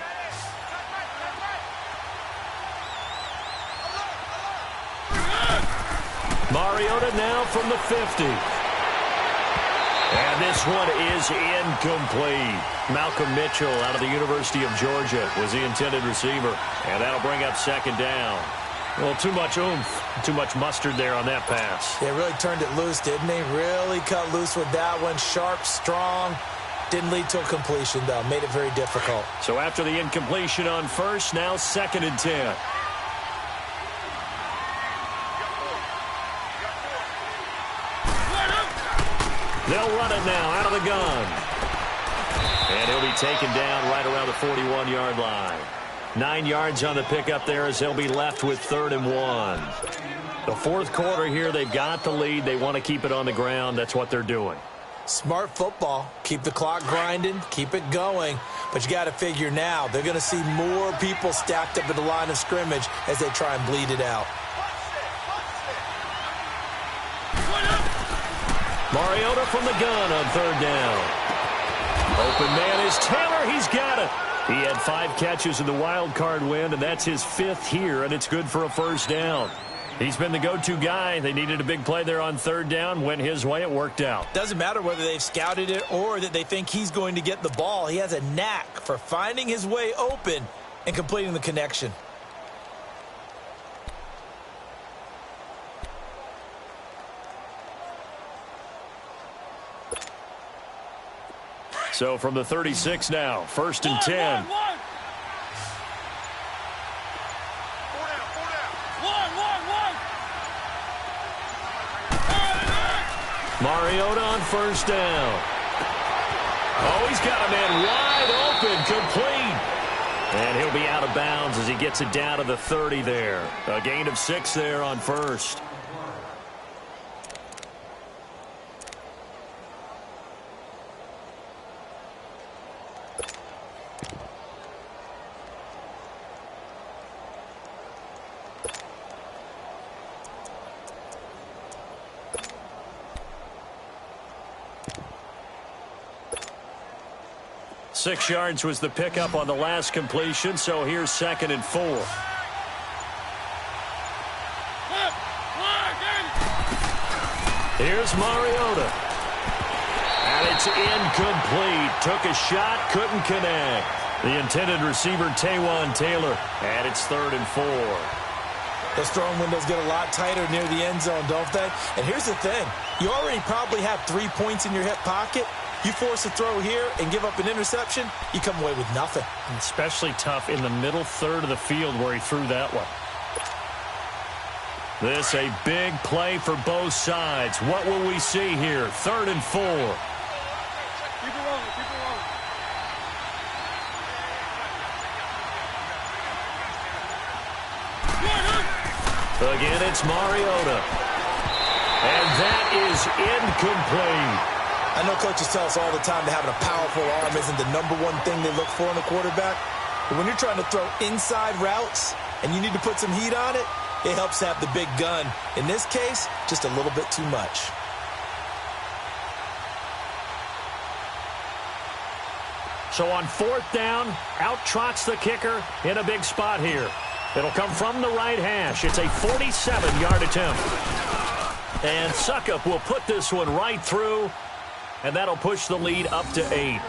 Mariota now from the 50. And this one is incomplete. Malcolm Mitchell out of the University of Georgia was the intended receiver. And that'll bring up second down. Well, too much oomph, too much mustard there on that pass. They really turned it loose, didn't they? Really cut loose with that one. Sharp, strong. Didn't lead to a completion, though. Made it very difficult. So after the incompletion on first, now 2nd and 10. They'll run it now out of the gun. And he'll be taken down right around the 41-yard line. 9 yards on the pickup there as they'll be left with 3rd and 1. The fourth quarter here, they've got the lead. They want to keep it on the ground. That's what they're doing. Smart football. Keep the clock grinding. Keep it going. But you got to figure now, they're going to see more people stacked up at the line of scrimmage as they try and bleed it out. Mariota from the gun on 3rd down. Open man is Taylor. He's got it. He had 5 catches in the wild card win, and that's his 5th here, and it's good for a first down. He's been the go-to guy. They needed a big play there on 3rd down. Went his way. It worked out. Doesn't matter whether they've scouted it or that they think he's going to get the ball. He has a knack for finding his way open and completing the connection. So from the 36 now, 1st and 10. Mariota on 1st down. Oh, he's got a man wide open, complete. And he'll be out of bounds as he gets it down to the 30 there. A gain of 6 there on 1st. Six yards was the pickup on the last completion, so here's 2nd and 4. Here's Mariota. And it's incomplete. Took a shot, couldn't connect. The intended receiver, Taywan Taylor. And it's 3rd and 4. Those throwing windows get a lot tighter near the end zone, don't they? And here's the thing. You already probably have 3 points in your hip pocket. You force a throw here and give up an interception, you come away with nothing. Especially tough in the middle third of the field where he threw that one. This a big play for both sides. What will we see here? 3rd and 4. Keep it rolling, keep it rolling. Again, it's Mariota. And that is incomplete. I know coaches tell us all the time that having a powerful arm isn't the #1 thing they look for in a quarterback. But when you're trying to throw inside routes and you need to put some heat on it, it helps to have the big gun. In this case, just a little bit too much. So on 4th down, out trots the kicker in a big spot here. It'll come from the right hash. It's a 47-yard attempt. And Suckup will put this one right through, and that'll push the lead up to 8.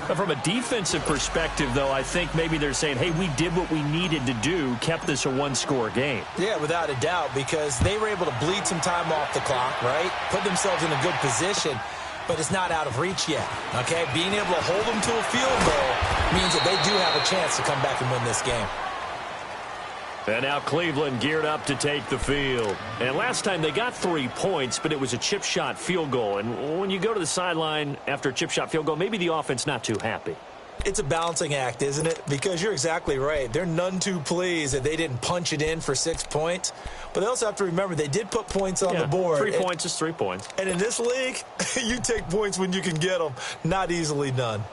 But from a defensive perspective, though, I think maybe they're saying, hey, we did what we needed to do, kept this a 1-score game. Yeah, without a doubt, because they were able to bleed some time off the clock, right? Put themselves in a good position, but it's not out of reach yet, okay? Being able to hold them to a field goal means that they do have a chance to come back and win this game. And now Cleveland geared up to take the field. And last time they got 3 points, but it was a chip shot field goal. And when you go to the sideline after a chip shot field goal, maybe the offense not too happy. It's a balancing act, isn't it? Because you're exactly right. They're none too pleased that they didn't punch it in for 6 points. But they also have to remember they did put points on the board. 3 points is 3 points. And in this league, you take points when you can get them. Not easily done.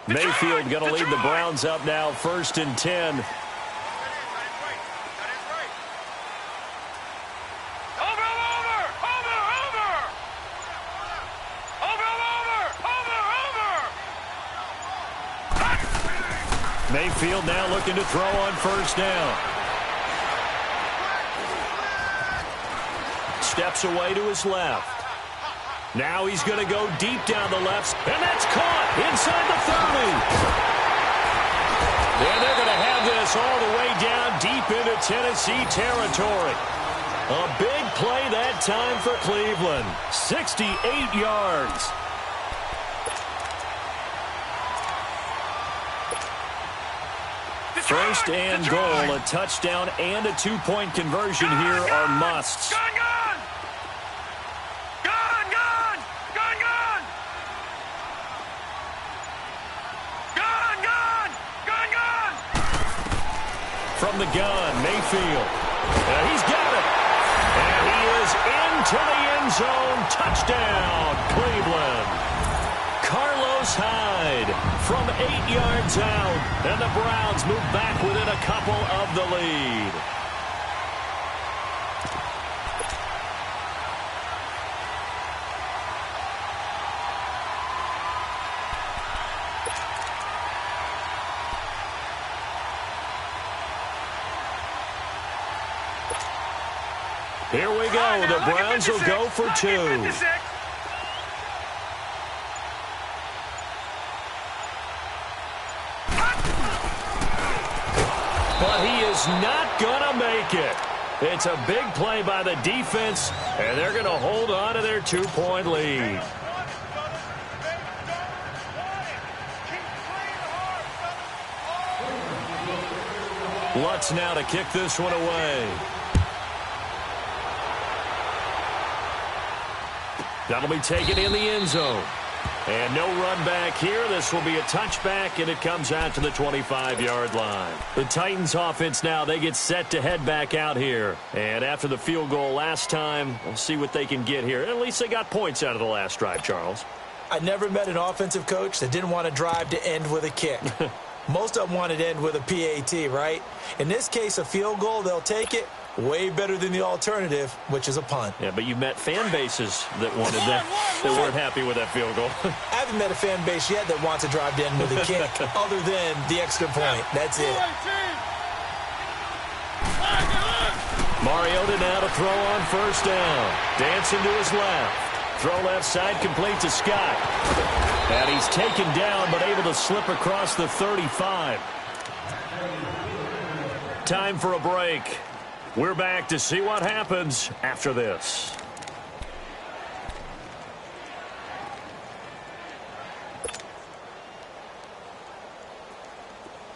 Mayfield going to lead the Browns up now, 1st and 10. Over, over, over, Mayfield now looking to throw on first down. Steps away to his left. Now he's going to go deep down the left, and that's caught inside the 30. And they're going to have this all the way down deep into Tennessee territory. A big play that time for Cleveland. 68 yards. First and goal, a touchdown and a two-point conversion here are musts. Gone! From the gun, Mayfield. He's got it. And he is into the end zone. Touchdown, Cleveland. Carlos Hyde from 8 yards out. And the Browns move back within a couple of the lead. Here we go. The Browns will go for two. But he is not going to make it. It's a big play by the defense, and they're going to hold on to their two-point lead. Lutz now to kick this one away. That'll be taken in the end zone. And no run back here. This will be a touchback, and it comes out to the 25-yard line. The Titans offense now, they get set to head back out here. And after the field goal last time, we'll see what they can get here. At least they got points out of the last drive, Charles. I never met an offensive coach that didn't want to drive to end with a kick. Most of them wanted to end with a PAT, right? In this case, a field goal, they'll take it. Way better than the alternative, which is a punt. Yeah, but you've met fan bases that wanted that, that weren't happy with that field goal. I haven't met a fan base yet that wants to drive to end with a kick, other than the extra point. That's it. Mariota now to throw on first down. Dancing to his left. Throw left side, complete to Scott. And he's taken down, but able to slip across the 35. Time for a break. We're back to see what happens after this.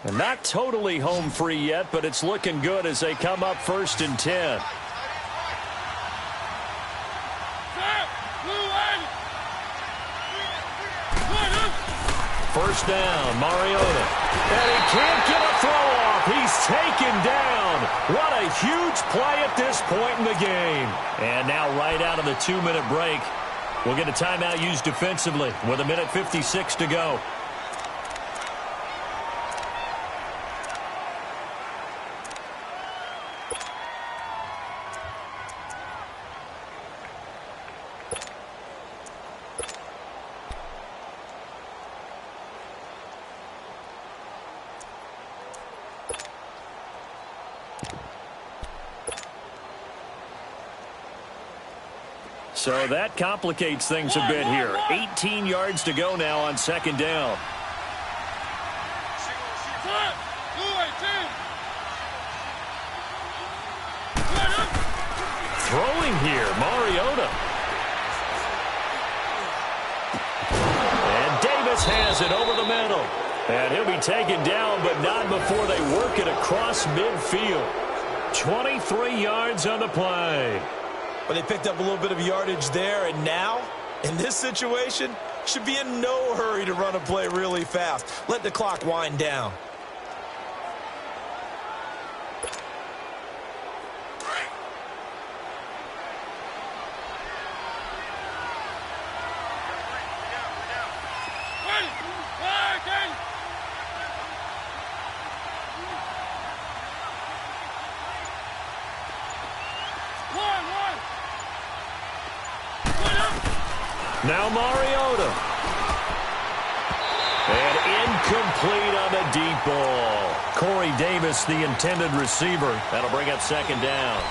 And not totally home free yet, but it's looking good as they come up 1st and 10. First down, Mariota. And he can't get a throw off. He's taken down. What a huge play at this point in the game. And now right out of the 2-minute break, we'll get a timeout used defensively with 1:56 to go. So that complicates things a bit here. 18 yards to go now on 2nd down. Throwing here, Mariota. And Davis has it over the middle. And he'll be taken down, but not before they work it across midfield. 23 yards on the play. But they picked up a little bit of yardage there, and now, in this situation, should be in no hurry to run a play really fast. Let the clock wind down. Now Mariota. And incomplete on the deep ball. Davis, the intended receiver. That'll bring up second down.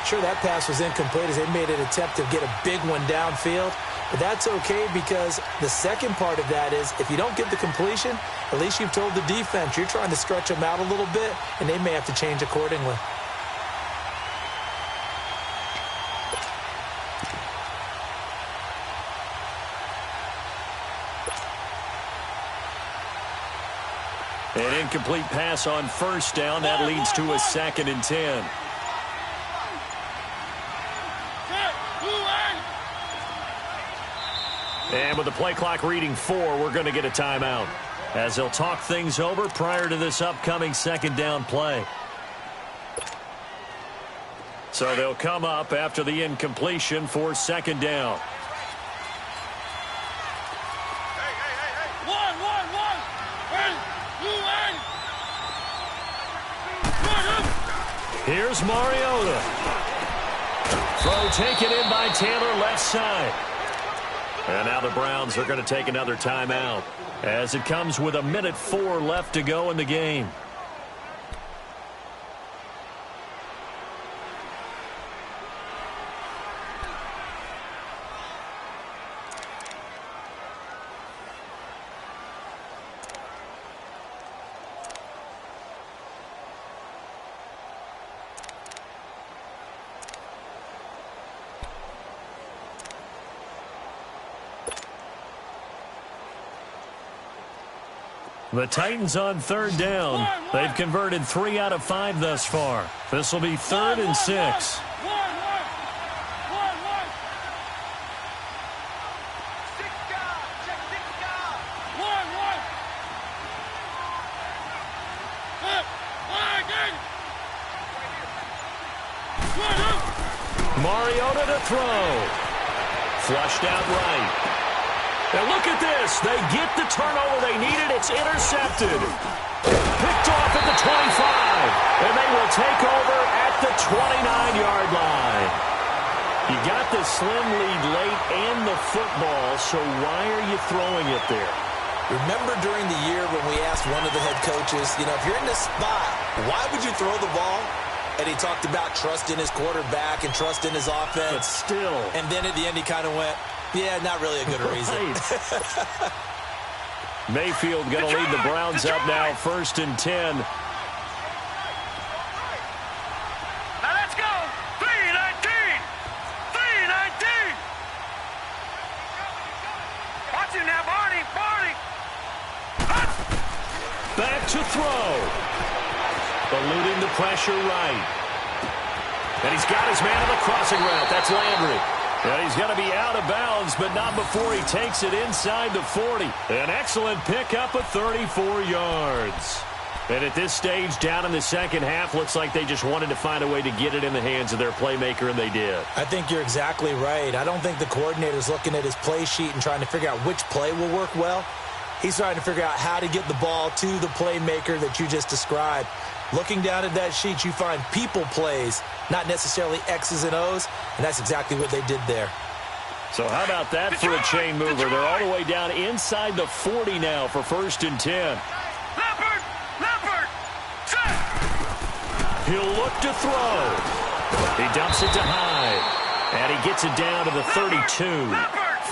Sure, that pass was incomplete as they made an attempt to get a big one downfield. But that's okay because the second part of that is if you don't get the completion, at least you've told the defense you're trying to stretch them out a little bit, and they may have to change accordingly. An incomplete pass on first down. That leads to a 2nd and 10. And with the play clock reading 4, we're going to get a timeout as they'll talk things over prior to this upcoming second down play. So they'll come up after the incompletion for second down. Here's Mariota. Throw taken in by Taylor, left side. And now the Browns are going to take another timeout as it comes with 1:04 left to go in the game. The Titans on third down. They've converted 3 out of 5 thus far. This will be 3rd and 6. Mariota to throw. Flushed out right. Now look at this. They get the turnover they needed. It's intercepted. Picked off at the 25. And they will take over at the 29-yard line. You got the slim lead late and the football, so why are you throwing it there? Remember during the year when we asked one of the head coaches, if you're in this spot, why would you throw the ball? And he talked about trust in his quarterback and trust in his offense. But still. And then at the end he kind of went, yeah, not really a good reason. Mayfield going to lead the Browns up now, 1st and 10. Now let's go. 3-19. 3-19. Watch him now, Barney. Barney. Back to throw. Eluding the pressure right. And he's got his man on the crossing route. That's Landry. And he's going to be out of bounds, but not before he takes it inside the 40. An excellent pickup of 34 yards. And at this stage, down in the second half, looks like they just wanted to find a way to get it in the hands of their playmaker, and they did. I think you're exactly right. I don't think the coordinator's looking at his play sheet and trying to figure out which play will work well. He's trying to figure out how to get the ball to the playmaker that you just described. Looking down at that sheet, you find people plays, not necessarily X's and O's, and that's exactly what they did there. So how about that for a chain mover? They're all the way down inside the 40 now for 1st and 10. Leopard! Leopard! Set! He'll look to throw. He dumps it to Hyde. And he gets it down to the 32.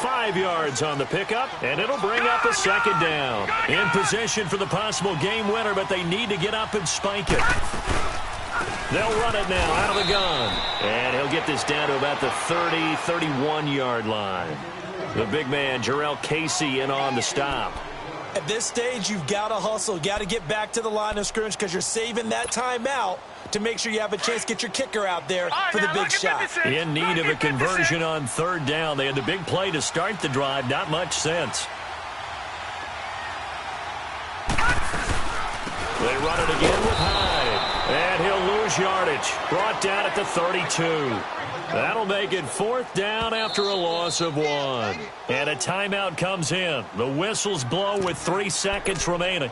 5 yards on the pickup, and it'll bring up a 2nd down. In position for the possible game winner, but they need to get up and spike it. They'll run it now out of the gun. And he'll get this down to about the 30, 31-yard line. The big man, Jarrell Casey, in on the stop. At this stage, you've got to hustle. Got to get back to the line of scrimmage because you're saving that timeout to make sure you have a chance to get your kicker out there for the big shot. In need of a conversion on 3rd down. They had the big play to start the drive. Not much sense. They run it again with Hyde. And he'll lose yardage. Brought down at the 32. That'll make it 4th down after a loss of 1. And a timeout comes in. The whistles blow with 3 seconds remaining.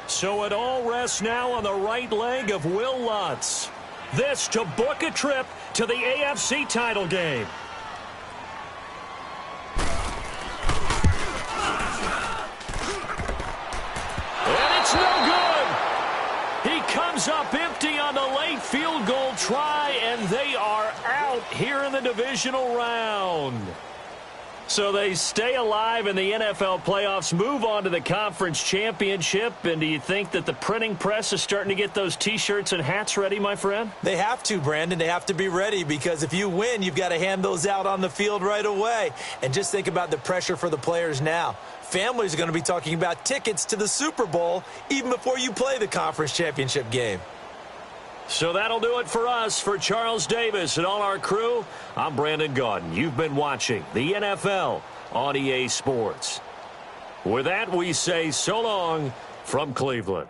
So it all rests now on the right leg of Will Lutz. This to book a trip to the AFC title game. field goal try, and they are out here in the divisional round. So they stay alive in the NFL playoffs, move on to the conference championship. And do you think that the printing press is starting to get those T-shirts and hats ready, my friend? They have to, Brandon. They have to be ready because if you win, you've got to hand those out on the field right away. And just think about the pressure for the players now. Families are going to be talking about tickets to the Super Bowl even before you play the conference championship game. So that'll do it for us. For Charles Davis and all our crew, I'm Brandon Gaudin. You've been watching the NFL on EA Sports. With that, we say so long from Cleveland.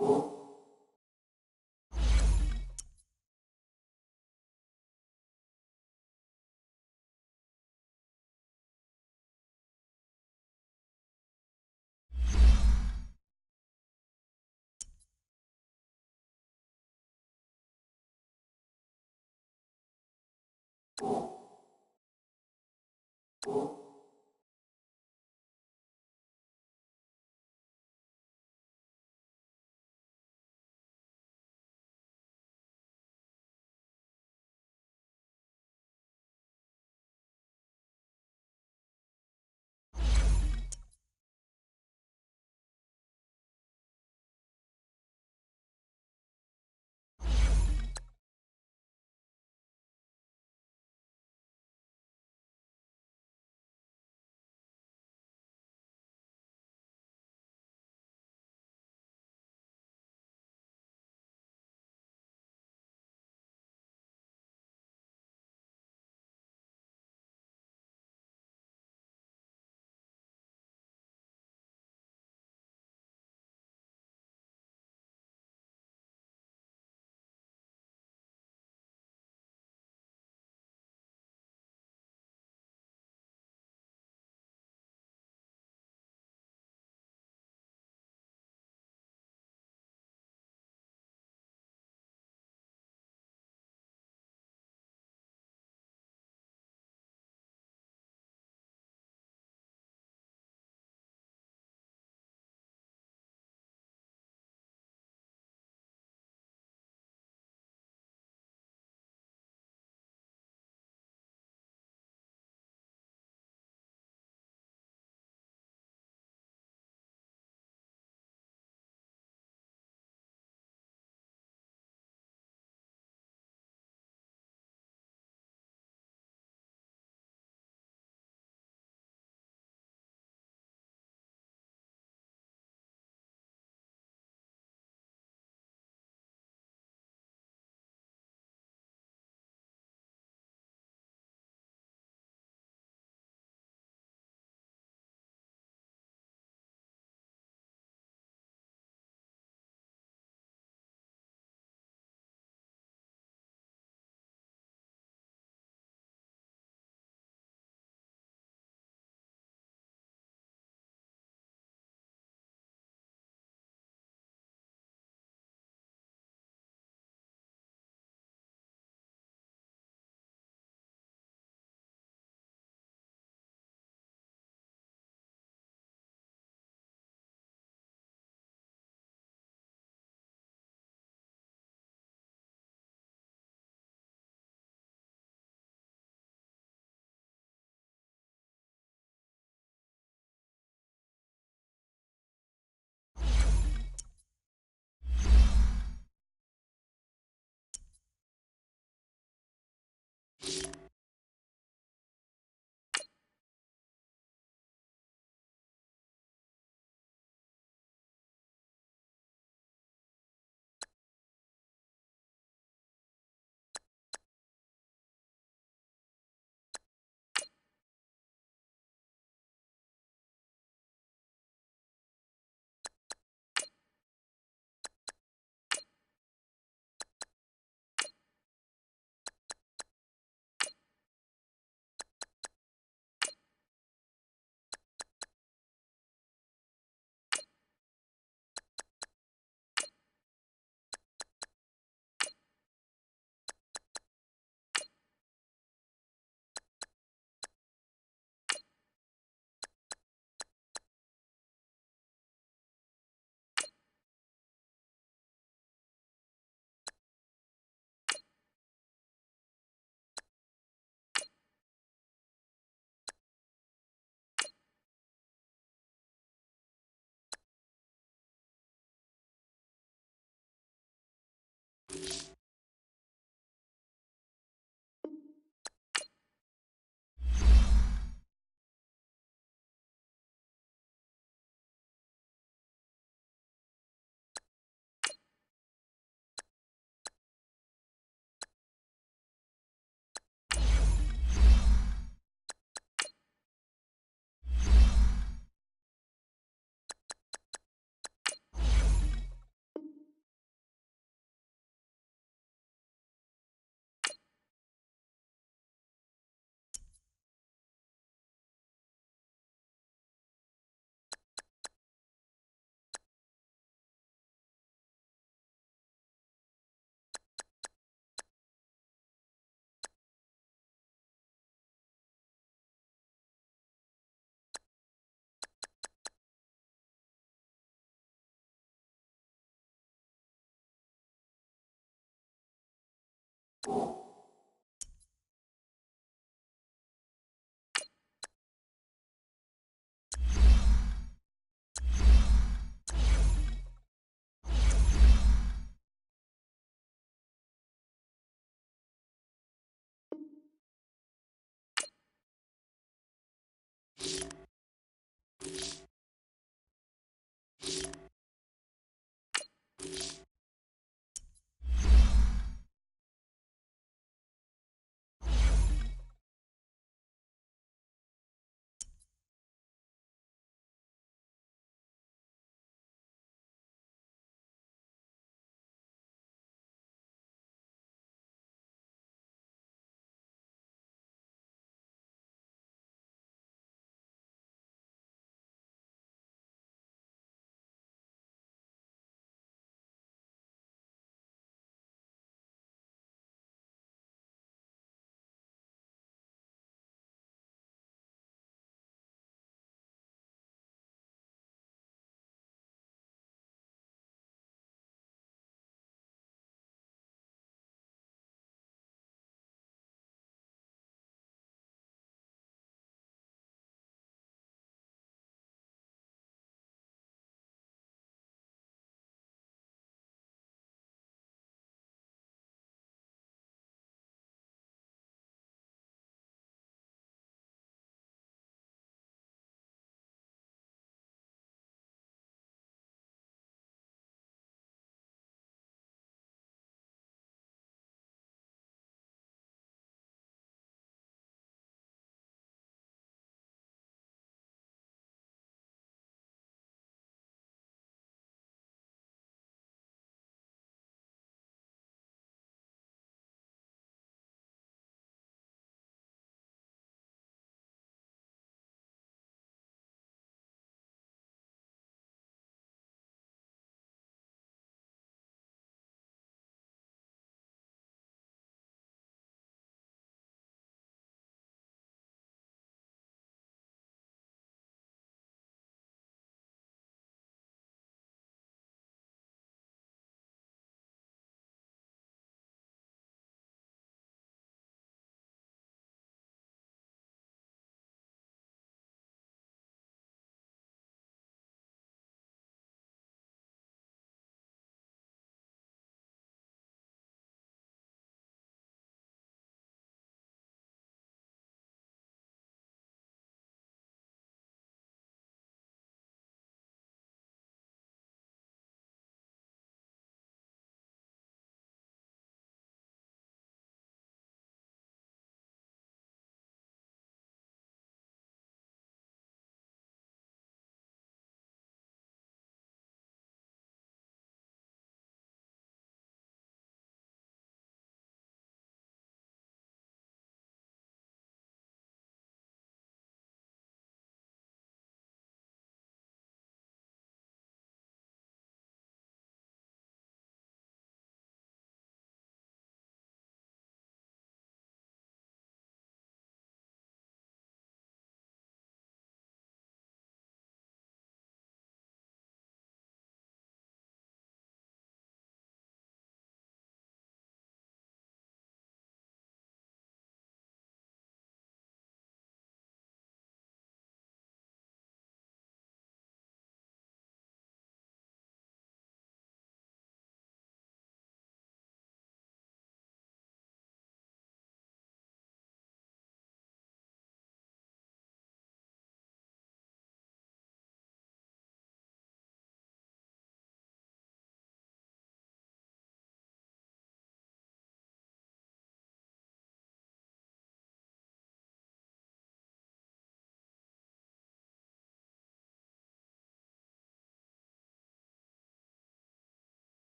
You